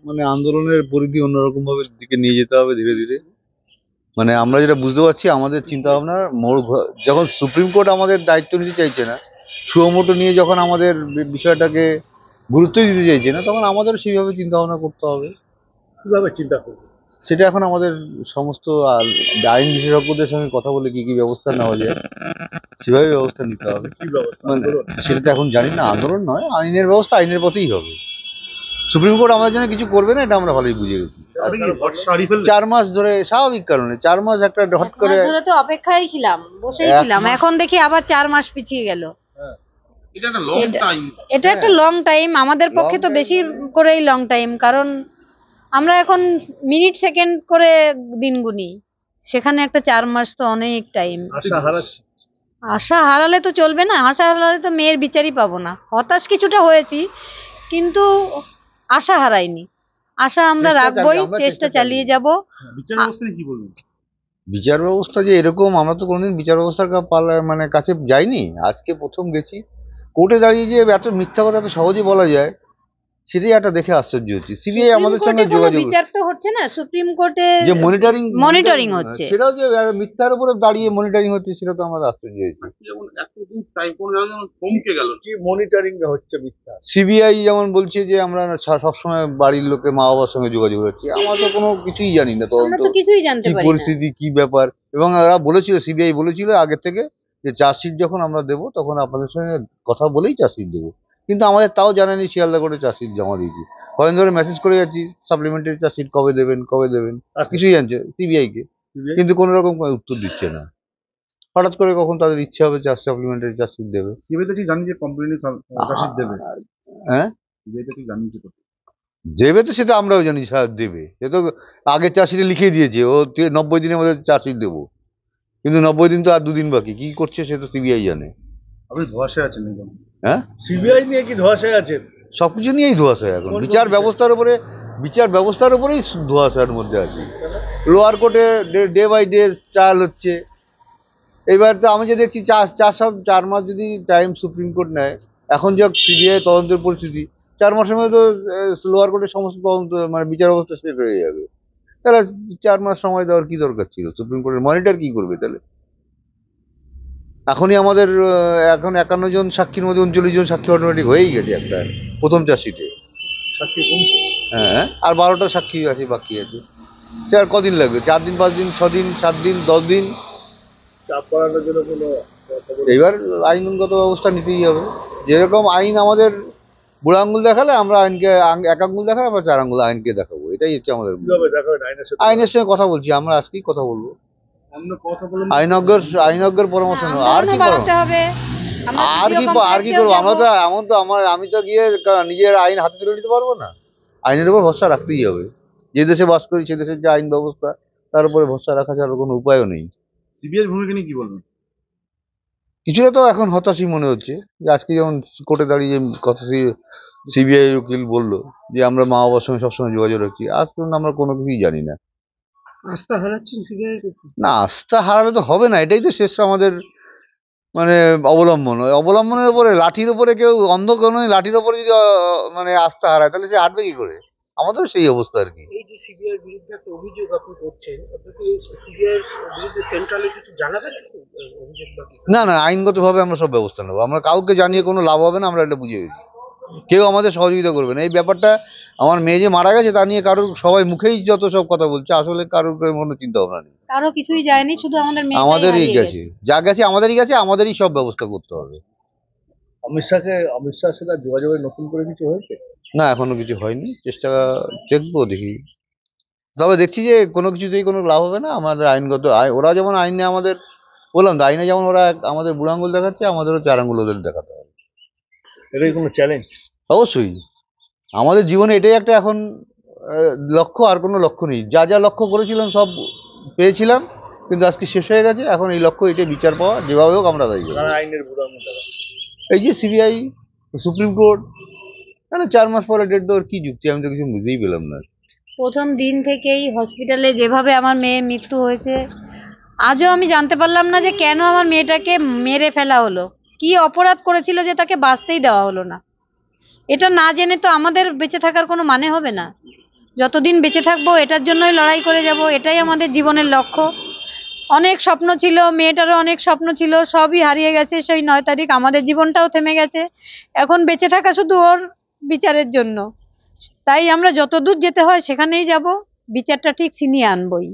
মানে আন্দোলনের পরিধি অন্যরকম ভাবে দিকে নিয়ে যেতে হবে ধীরে ধীরে। মানে আমরা যেটা বুঝতে পারছি আমাদের চিন্তা ভাবনার মোড় যখন সুপ্রিম কোর্ট আমাদের দায়িত্ব নিতে চাইছে না, সুমোটো নিয়ে যখন আমাদের বিষয়টাকে গুরুত্ব দিতে চাইছে না, তখন আমাদের সেইভাবে চিন্তা ভাবনা করতে হবে। কিভাবে চিন্তা করবো সেটা এখন আমাদের সমস্ত আইন বিশেষজ্ঞদের সঙ্গে কথা বলে কি কি ব্যবস্থা নেওয়া যায় সেভাবে ব্যবস্থা নিতে হবে। কি ব্যবস্থা মানে সেটা তো এখন জানি না, আন্দোলন নয়, আইনের ব্যবস্থা আইনের পথেই হবে। সুপ্রিম কোর্ট আমাদের জন্য কিছু করবে না, এটা আমরা ভালোই বুঝে গেছি। 4 মাস ধরে স্বাভাবিক কারণে 4 মাস একটা হট করে তো অপেক্ষায় ছিলাম, বসেই ছিলাম, এখন দেখি আবার 4 মাস পিছিয়ে গেল। এটা একটা লং টাইম, আমাদের পক্ষে তো বেশি করেই লং টাইম, কারণ আমরা এখন মিনিট সেকেন্ড করে দিন গুনি, সেখানে একটা 4 মাস তো অনেক টাইম। আশা হারালে তো চলবে না, আশা হারালে তো মেয়ের বিচারই পাবো না। হতাশ কিছুটা হয়েছি, কিন্তু আশা হারাইনি, আশা আমরা রাখবোই, চেষ্টা চালিয়ে যাব। বিচার ব্যবস্থা যে এরকম, আমরা তো কোনোদিন বিচার ব্যবস্থার মানে কাছে যাইনি, আজকে প্রথম গেছি। কোর্টে দাঁড়িয়ে যে এত মিথ্যা কথা এত সহজে বলা যায়, সেটাই একটা দেখে আশ্চর্য হচ্ছে। সিবিআই আমাদের সঙ্গে যোগাযোগ, বিচার তো হচ্ছে না, সুপ্রিম কোর্টে যে মনিটরিং হচ্ছে, সেটাও যে মিথ্যার উপরে দাঁড়িয়ে মনিটরিং হচ্ছে, সেটা তো আমরা আশ্চর্য হয়েছি। যেমন এতদিন টাইম কোন জায়গায় থমকে গেল, কি মনিটরিং হচ্ছে মিথ্যা? সিবিআই যেমন বলছে যে আমরা সবসময় বাড়ির লোকে মা বাবার সঙ্গে যোগাযোগ রাখছি, আমরা তো কোনো কিছুই জানি না, তদন্ত কি পরিস্থিতি কি ব্যাপার। এবং ওরা বলেছিল, সিবিআই বলেছিল আগে থেকে যে চার্জশিট যখন আমরা দেবো তখন আপনাদের সঙ্গে কথা বলেই চার্জশিট দেবো, কিন্তু আমাদের তাও জানানি শিয়ালদা করে চার্জশিট জমা দিয়েছি। কয়েকদিন ধরে মেসেজ করে যাচ্ছি সাপ্লিমেন্টারি চার্জশিট কবে দেবেন কবে দেবেন, কিছুই জানছে সিবিআই কে, কিন্তু কোনো রকম উত্তর দিচ্ছে না। হঠাৎ করে কখন তাদের ইচ্ছে হবে সাপ্লিমেন্টারি চার্জশিট দেবে। সিবিআই তো ঠিক জানি যে কমপ্লেনে চার্জশিট দেবে, হ্যাঁ সিবিআই তো ঠিক জানিয়েছে দেবে, তো সেটা আমরাও জানি দেবে, সে তো আগে চার্জশিটে লিখে দিয়েছে ও 90 দিনের মধ্যে চার্জশিট দেবো, কিন্তু 90 দিন তো আর 2 দিন বাকি, কি করছে সে তো সিবিআই জানে। আপনি ধোঁয়াশায় আছেন একদম। হ্যাঁ, সিবিআই নিয়ে কি ধোঁয়াশায় আছেন? সবকিছু নিয়েই ধোঁয়াশায় এখন, বিচার ব্যবস্থার উপরেই ধোঁয়াশার মধ্যে আছে। লোয়ার কোর্টে ডে বাই ডে ট্রায়াল হচ্ছে। এবার তো আমি যে দেখছি 4 মাস যদি টাইম সুপ্রিম কোর্ট নেয়, এখন যা সিবিআই তদন্তের পরিস্থিতি, 4 মাসের মধ্যে তো লোয়ার কোর্টের সমস্ত তদন্ত মানে বিচার ব্যবস্থা শেষ হয়ে যাবে। তাহলে 4 মাস সময় দেওয়ার কি দরকার ছিল? সুপ্রিম কোর্টের মনিটর কি করবে তাহলে? এখনই আমাদের এখন 51 জন সাক্ষীর মধ্যে 39 জন সাক্ষী অটোমেটিক হয়েই গেছে একটা প্রথম চার্জশিটে। সাক্ষী কমছে, হ্যাঁ, আর 12টা সাক্ষী আছে বাকি আছে। সে আর কদিন লাগবে? 4 দিন 5 দিন 6 দিন 7 দিন 10 দিন। চাপ বাড়ানোর জন্য কোনো এইবার আইনগত ব্যবস্থা নিতেই হবে। যেরকম আইন আমাদের বুড়ো আঙ্গুল দেখালে আমরা আইনকে, 1 আঙ্গুল দেখালে আমরা 4 আঙ্গুল আইনকে দেখাবো, এটাই হচ্ছে আমাদের। আইনের সঙ্গে কথা বলছি আমরা, আজকেই কথা বলবো, আইনজ্ঞের পরামর্শ নেবো। আর কি করবো আমরা? তো এমন তো আমি তো গিয়ে নিজের আইন হাতে তুলে নিতে পারবো না, আইনের উপর ভরসা রাখতেই হবে। যে দেশে বাস করি সে দেশের যে আইন ব্যবস্থা, তার উপরে ভরসা রাখা ছাড়া কোনো উপায়ও নেই। সিবিআই ভূমিকা নিয়ে কি বলবেন? কিছুটা তো এখন হতাশই মনে হচ্ছে, যে আজকে যেমন কোর্টে দাঁড়িয়ে কথা সিবিআই উকিল বললো যে আমরা মা বাবার সঙ্গে সবসময় যোগাযোগ রাখছি, আজ পর্যন্ত আমরা কোনো কিছুই জানি না। আস্থা হারাচ্ছেন সিবিআই? না, আস্থা হারালে তো হবে না, এটাই তো শেষ আমাদের মানে অবলম্বনের উপরে, লাঠির উপরে কেউ অন্ধ কোনো লাঠির উপরে যদি মানে আস্থা হারায়, তাহলে সে হাঁটবে কি করে? আমাদের সেই অবস্থা আর কি। এই যে সিবিআই বিরুদ্ধে একটা অভিযোগ আপনি করছেন, আপনাকে সিবিআই বিরুদ্ধে সেন্ট্রালে কিছু জানাবেন অভিযোগ? না, আইনগতভাবে আমরা সব ব্যবস্থা নেবো, আমরা কাউকে জানিয়ে কোনো লাভ হবে না, আমরা এটা বুঝে গেছি। কেউ আমাদের সহযোগিতা করবে না। এই ব্যাপারটা, আমার মেয়ে যে মারা গেছে তা নিয়ে কারোর, সবাই মুখেই যত সব কথা বলছে, আসলে কারোর কোনো চিন্তা ভাবনা নেই, কারো কিছুই যায়নি, শুধু আমাদেরই গেছে, যা গেছে আমাদেরই গেছে, আমাদেরই সব ব্যবস্থা করতে হবে। অমিত শাহের সাথে যোগাযোগের নতুন করে কিছু হয়েছে? না, এখনো কিছু হয়নি, চেষ্টা দেখবো, দেখি। তবে দেখছি যে কোনো কিছুতেই কোনো লাভ হবে না। আমাদের আইনগত ওরা যেমন আইনে আমাদের, বললাম তো, আইনে যেমন ওরা আমাদের বুড়ো আঙুল দেখাচ্ছে, আমাদেরও 4 আঙুল ওদের দেখাতে হবে। এটাই কোনো চ্যালেঞ্জ? অবশ্যই, আমাদের জীবনে এটাই একটা এখন লক্ষ্য, আর কোনো লক্ষ্য নেই। যা যা লক্ষ্য করেছিলাম সব পেয়েছিলাম, কিন্তু আজকে শেষ হয়ে গেছে। এখন এই লক্ষ্য, এটাই বিচার পাওয়া, যেভাবে হোক আমরা দায়ী। আইনের বুড়ো আঙুল দেখা, এই যে সিবিআই, সুপ্রিম কোর্ট, তাহলে 4 মাস পরে ডেট দেওয়ার কি যুক্তি? আমি তো কিছু বুঝতেই পেলাম না। প্রথম দিন থেকেই হসপিটালে যেভাবে আমার মেয়ের মৃত্যু হয়েছে, আজও আমি জানতে পারলাম না যে কেন আমার মেয়েটাকে মেরে ফেলা হলো, কি অপরাধ করেছিল যে তাকে বাঁচতেই দেওয়া হলো না। এটা না জেনে তো আমাদের বেঁচে থাকার কোনো মানে হবে না। যতদিন বেঁচে থাকবো এটার জন্যই লড়াই করে যাব, এটাই আমাদের জীবনের লক্ষ্য। অনেক স্বপ্ন ছিল, মেয়েটারও অনেক স্বপ্ন ছিল, সবই হারিয়ে গেছে সেই 9 তারিখ। আমাদের জীবনটাও থেমে গেছে, এখন বেঁচে থাকা শুধু ওর বিচারের জন্য। তাই আমরা যতদূর যেতে হয় সেখানেই যাব, বিচারটা ঠিক ছিনিয়ে আনবই।